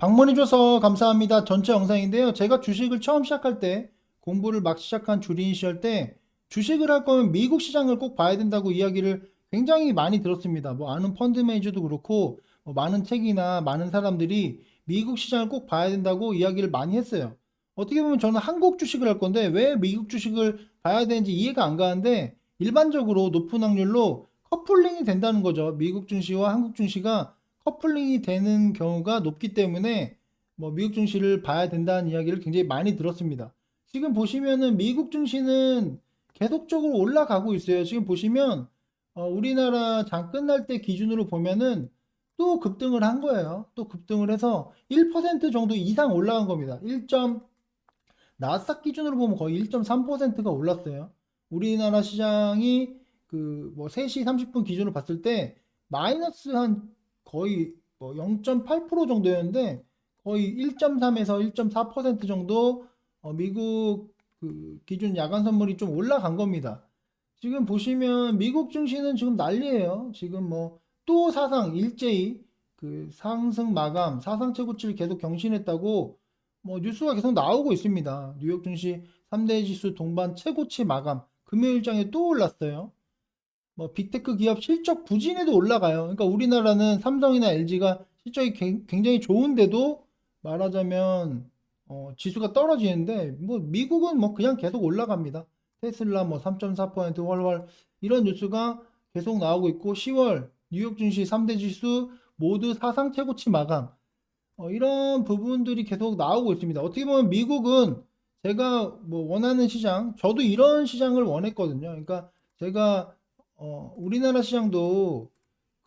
방문해줘서 감사합니다. 전체 영상인데요. 제가 주식을 처음 시작할 때, 공부를 막 시작한 주린 시절 때, 주식을 할 거면 미국 시장을 꼭 봐야 된다고 이야기를 굉장히 많이 들었습니다. 뭐 아는 펀드 매니저도 그렇고, 뭐 많은 책이나 많은 사람들이 미국 시장을 꼭 봐야 된다고 이야기를 많이 했어요. 어떻게 보면 저는 한국 주식을 할 건데, 왜 미국 주식을 봐야 되는지 이해가 안 가는데, 일반적으로 높은 확률로 커플링이 된다는 거죠. 미국 증시와 한국 증시가 커플링이 되는 경우가 높기 때문에 뭐 미국 증시를 봐야 된다는 이야기를 굉장히 많이 들었습니다. 지금 보시면은 미국 증시는 계속적으로 올라가고 있어요. 지금 보시면 우리나라 장 끝날 때 기준으로 보면은 또 급등을 한 거예요. 또 급등을 해서 1% 정도 이상 올라간 겁니다. 나스닥 기준으로 보면 거의 1.3%가 올랐어요. 우리나라 시장이 그 뭐 3시 30분 기준으로 봤을 때 마이너스 한 거의 뭐 0.8% 정도였는데 거의 1.3에서 1.4% 정도 미국 그 기준 야간 선물이 좀 올라간 겁니다. 지금 보시면 미국 증시는 지금 난리예요. 지금 뭐 또 사상 일제히 그 상승 마감, 사상 최고치를 계속 경신했다고 뭐 뉴스가 계속 나오고 있습니다. 뉴욕 증시 3대 지수 동반 최고치 마감, 금요일장에 또 올랐어요. 뭐 빅테크 기업 실적 부진에도 올라가요. 그러니까 우리나라는 삼성이나 LG가 실적이 굉장히 좋은데도 말하자면 지수가 떨어지는데 뭐 미국은 뭐 그냥 계속 올라갑니다. 테슬라 뭐 3.4% 월월 이런 뉴스가 계속 나오고 있고 10월 뉴욕 증시 3대 지수 모두 사상 최고치 마감. 이런 부분들이 계속 나오고 있습니다. 어떻게 보면 미국은 제가 뭐 원하는 시장, 저도 이런 시장을 원했거든요. 그러니까 제가 우리나라 시장도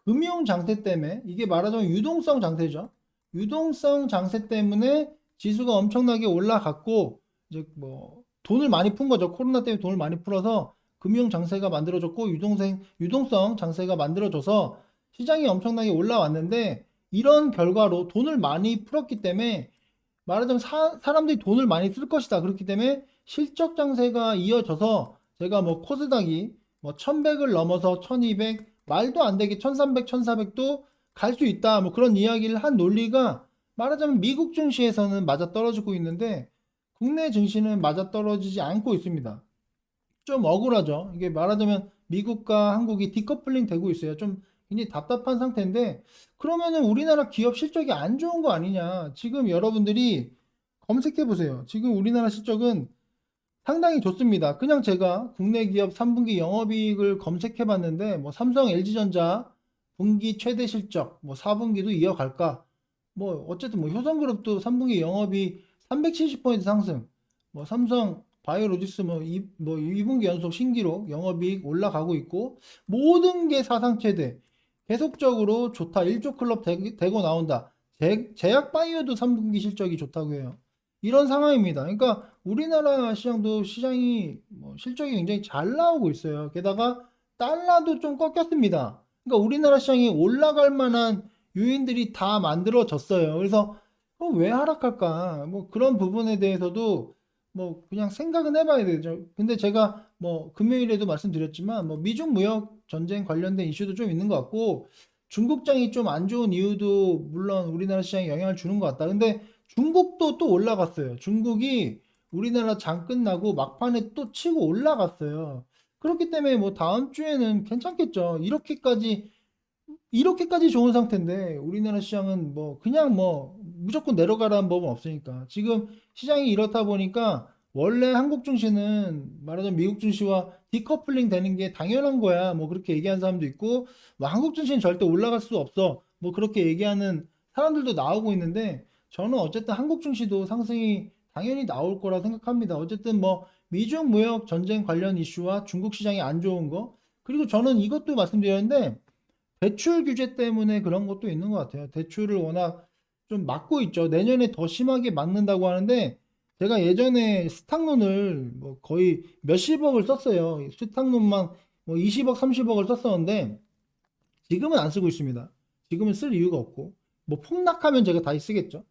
금융 장세 때문에 이게 말하자면 유동성 장세죠. 유동성 장세 때문에 지수가 엄청나게 올라갔고 이제 뭐 돈을 많이 푼 거죠. 코로나 때문에 돈을 많이 풀어서 금융 장세가 만들어졌고 유동성 장세가 만들어져서 시장이 엄청나게 올라왔는데 이런 결과로 돈을 많이 풀었기 때문에 말하자면 사람들이 돈을 많이 쓸 것이다. 그렇기 때문에 실적 장세가 이어져서 제가 뭐 코스닥이 뭐 1100을 넘어서 1200 말도 안 되게 1300, 1400도 갈 수 있다. 뭐 그런 이야기를 한 논리가 말하자면 미국 증시에서는 맞아 떨어지고 있는데 국내 증시는 맞아 떨어지지 않고 있습니다. 좀 억울하죠. 이게 말하자면 미국과 한국이 디커플링 되고 있어요. 좀 굉장히 답답한 상태인데 그러면은 우리나라 기업 실적이 안 좋은 거 아니냐. 지금 여러분들이 검색해 보세요. 지금 우리나라 실적은 상당히 좋습니다. 그냥 제가 국내 기업 3분기 영업이익을 검색해 봤는데 뭐 삼성, LG전자 분기 최대 실적, 뭐 4분기도 이어갈까? 뭐 어쨌든 뭐 효성그룹도 3분기 영업이 370% 상승, 뭐 삼성 바이오로직스 뭐 2분기 연속 신기록 영업이익 올라가고 있고 모든 게 사상 최대 계속적으로 좋다. 1조 클럽 되고 나온다. 제약 바이오도 3분기 실적이 좋다고 해요. 이런 상황입니다. 그러니까 우리나라 시장도 시장이 뭐 실적이 굉장히 잘 나오고 있어요. 게다가 달러도 좀 꺾였습니다. 그러니까 우리나라 시장이 올라갈 만한 요인들이 다 만들어졌어요. 그래서 왜 하락할까? 뭐 그런 부분에 대해서도 뭐 그냥 생각은 해봐야 되죠. 근데 제가 뭐 금요일에도 말씀드렸지만 뭐 미중 무역 전쟁 관련된 이슈도 좀 있는 것 같고 중국장이 좀 안 좋은 이유도 물론 우리나라 시장에 영향을 주는 것 같다. 근데 중국도 또 올라갔어요. 중국이 우리나라 장 끝나고 막판에 또 치고 올라갔어요. 그렇기 때문에 뭐 다음 주에는 괜찮겠죠. 이렇게까지 좋은 상태인데 우리나라 시장은 뭐 그냥 뭐 무조건 내려가라는 법은 없으니까 지금 시장이 이렇다 보니까 원래 한국 증시는 말하자면 미국 증시와 디커플링 되는 게 당연한 거야 뭐 그렇게 얘기하는 사람도 있고 뭐 한국 증시는 절대 올라갈 수 없어 뭐 그렇게 얘기하는 사람들도 나오고 있는데 저는 어쨌든 한국 증시도 상승이 당연히 나올 거라 생각합니다. 어쨌든 뭐 미중 무역 전쟁 관련 이슈와 중국 시장이 안 좋은 거 그리고 저는 이것도 말씀드렸는데 대출 규제 때문에 그런 것도 있는 것 같아요. 대출을 워낙 좀 막고 있죠. 내년에 더 심하게 막는다고 하는데 제가 예전에 스탁론을 뭐 거의 몇십억을 썼어요. 스탁론만 뭐 20억, 30억을 썼었는데 지금은 안 쓰고 있습니다. 지금은 쓸 이유가 없고 뭐 폭락하면 제가 다시 쓰겠죠.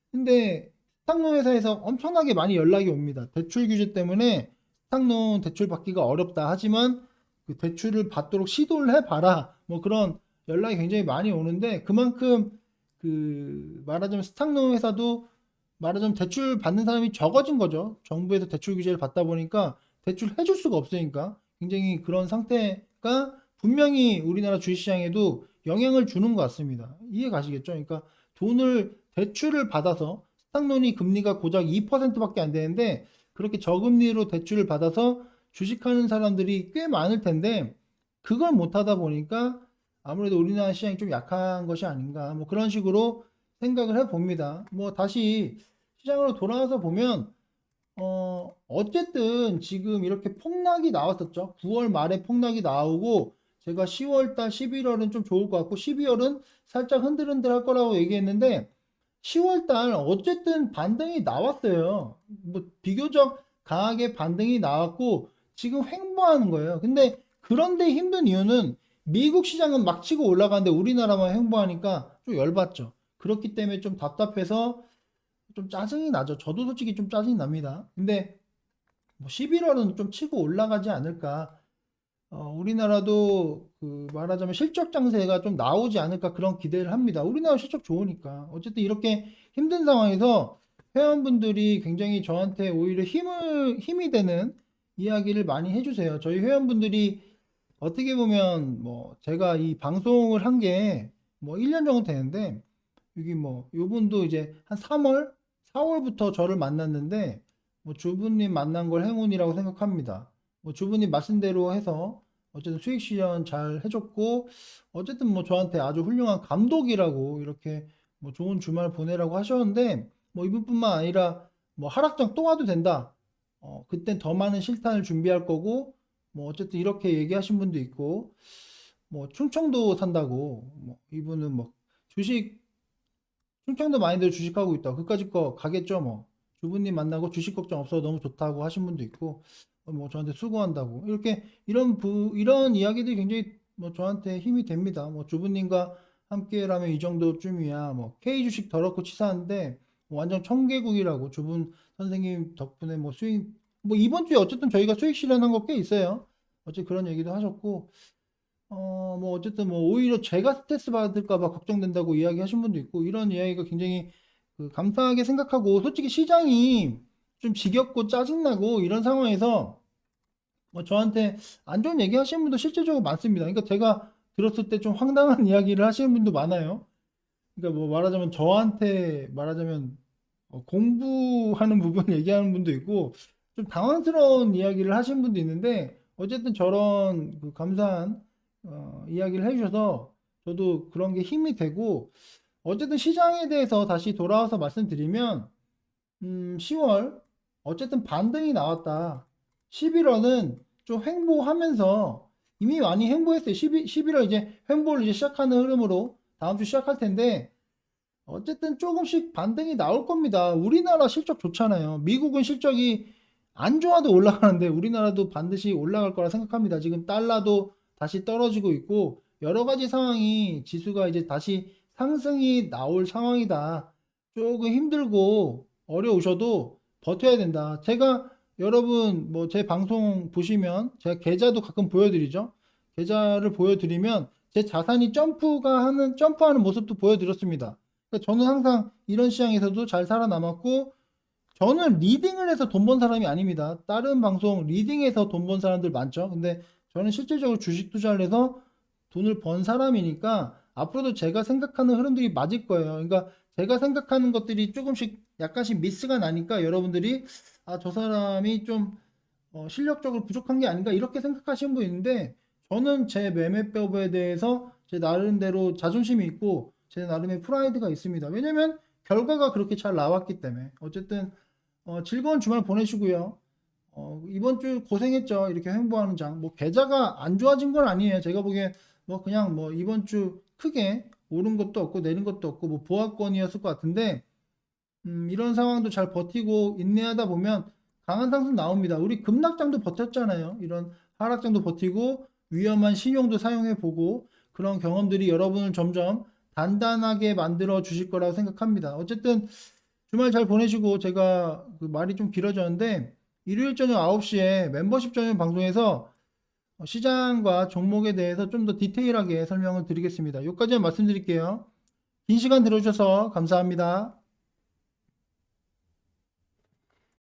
근데 스탁론 회사에서 엄청나게 많이 연락이 옵니다. 대출 규제 때문에 스탁론 대출 받기가 어렵다. 하지만 그 대출을 받도록 시도를 해봐라. 뭐 그런 연락이 굉장히 많이 오는데 그만큼 말하자면 스탁농 회사도 말하자면 대출 받는 사람이 적어진 거죠. 정부에서 대출 규제를 받다 보니까 대출 해줄 수가 없으니까 굉장히 그런 상태가 분명히 우리나라 주식시장에도 영향을 주는 것 같습니다. 이해 가시겠죠? 그러니까 대출을 받아서 스탁론이 금리가 고작 2%밖에 안 되는데 그렇게 저금리로 대출을 받아서 주식하는 사람들이 꽤 많을 텐데 그걸 못하다 보니까 아무래도 우리나라 시장이 좀 약한 것이 아닌가 뭐 그런 식으로 생각을 해봅니다. 뭐 다시 시장으로 돌아와서 보면 어쨌든 지금 이렇게 폭락이 나왔었죠. 9월 말에 폭락이 나오고 제가 10월 달 11월은 좀 좋을 것 같고 12월은 살짝 흔들흔들 할 거라고 얘기했는데 10월 달 어쨌든 반등이 나왔어요. 뭐 비교적 강하게 반등이 나왔고 지금 횡보하는 거예요. 근데 그런데 힘든 이유는 미국 시장은 막 치고 올라가는데 우리나라만 횡보하니까 좀 열받죠. 그렇기 때문에 좀 답답해서 좀 짜증이 나죠. 저도 솔직히 좀 짜증이 납니다. 근데 뭐 11월은 좀 치고 올라가지 않을까. 우리나라도 말하자면 실적 장세가 좀 나오지 않을까 그런 기대를 합니다. 우리나라 실적 좋으니까. 어쨌든 이렇게 힘든 상황에서 회원분들이 굉장히 저한테 오히려 힘이 되는 이야기를 많이 해주세요. 저희 회원분들이 어떻게 보면 뭐 제가 이 방송을 한 게 뭐 1년 정도 되는데 여기 뭐 요분도 이제 한 3월, 4월부터 저를 만났는데 뭐 주부님 만난 걸 행운이라고 생각합니다. 뭐 주부님 말씀대로 해서 어쨌든 수익 실현 잘 해줬고 어쨌든 뭐 저한테 아주 훌륭한 감독이라고 이렇게 뭐 좋은 주말 보내라고 하셨는데 뭐 이분뿐만 아니라 뭐 하락장 또 와도 된다. 그땐 더 많은 실탄을 준비할 거고 뭐 어쨌든 이렇게 얘기하신 분도 있고 뭐 충청도 산다고 뭐 이분은 뭐 주식 충청도 마인드로 주식하고 있다. 그까짓 거 가겠죠, 뭐. 주부님 만나고 주식 걱정 없어 너무 좋다고 하신 분도 있고, 뭐 저한테 수고한다고. 이렇게 이런 이야기들이 굉장히 뭐 저한테 힘이 됩니다. 뭐 주부님과 함께라면 이 정도쯤이야. 뭐 K 주식 더럽고 치사한데 뭐 완전 청개구리라고 주분 선생님 덕분에 뭐 수익 뭐 이번 주에 어쨌든 저희가 수익 실현한 거 꽤 있어요. 어쨌든 그런 얘기도 하셨고 뭐 어쨌든 뭐 오히려 제가 스트레스 받을까 봐 걱정된다고 이야기하신 분도 있고 이런 이야기가 굉장히 감사하게 생각하고 솔직히 시장이 좀 지겹고 짜증나고 이런 상황에서 뭐 저한테 안 좋은 얘기 하시는 분도 실제적으로 많습니다. 그러니까 제가 들었을 때 좀 황당한 이야기를 하시는 분도 많아요. 그러니까 뭐 말하자면 저한테 말하자면 공부하는 부분 얘기하는 분도 있고 좀 당황스러운 이야기를 하시는 분도 있는데 어쨌든 저런 감사한 이야기를 해주셔서 저도 그런 게 힘이 되고 어쨌든 시장에 대해서 다시 돌아와서 말씀드리면 10월 어쨌든 반등이 나왔다. 11월은 좀 횡보하면서 이미 많이 횡보했어요. 11월 이제 횡보를 이제 시작하는 흐름으로 다음 주 시작할 텐데 어쨌든 조금씩 반등이 나올 겁니다. 우리나라 실적 좋잖아요. 미국은 실적이 안 좋아도 올라가는데 우리나라도 반드시 올라갈 거라 생각합니다. 지금 달러도 다시 떨어지고 있고 여러 가지 상황이 지수가 이제 다시 상승이 나올 상황이다. 조금 힘들고 어려우셔도 버텨야 된다. 제가 여러분 뭐 제 방송 보시면 제가 계좌도 가끔 보여드리죠. 계좌를 보여드리면 제 자산이 점프하는 모습도 보여드렸습니다. 그러니까 저는 항상 이런 시장에서도 잘 살아남았고 저는 리딩을 해서 돈 번 사람이 아닙니다. 다른 방송 리딩해서 돈 번 사람들 많죠. 근데 저는 실질적으로 주식 투자를 해서 돈을 번 사람이니까 앞으로도 제가 생각하는 흐름들이 맞을 거예요. 그러니까 제가 생각하는 것들이 조금씩 약간씩 미스가 나니까 여러분들이 아, 저 사람이 좀 실력적으로 부족한 게 아닌가 이렇게 생각하시는 분 있는데 저는 제 매매법에 대해서 제 나름대로 자존심이 있고 제 나름의 프라이드가 있습니다. 왜냐면 결과가 그렇게 잘 나왔기 때문에 어쨌든 즐거운 주말 보내시고요. 이번 주 고생했죠. 이렇게 횡보하는 장. 뭐 계좌가 안 좋아진 건 아니에요. 제가 보기엔 뭐 그냥 뭐 이번 주 크게 오른 것도 없고 내린 것도 없고 뭐 보합권이었을 것 같은데 이런 상황도 잘 버티고 인내하다 보면 강한 상승 나옵니다. 우리 급락장도 버텼잖아요. 이런 하락장도 버티고 위험한 신용도 사용해 보고 그런 경험들이 여러분을 점점 단단하게 만들어 주실 거라고 생각합니다. 어쨌든 주말 잘 보내시고 제가 말이 좀 길어졌는데 일요일 저녁 9시에 멤버십 전용 방송에서 시장과 종목에 대해서 좀 더 디테일하게 설명을 드리겠습니다. 여기까지만 말씀드릴게요. 긴 시간 들어주셔서 감사합니다.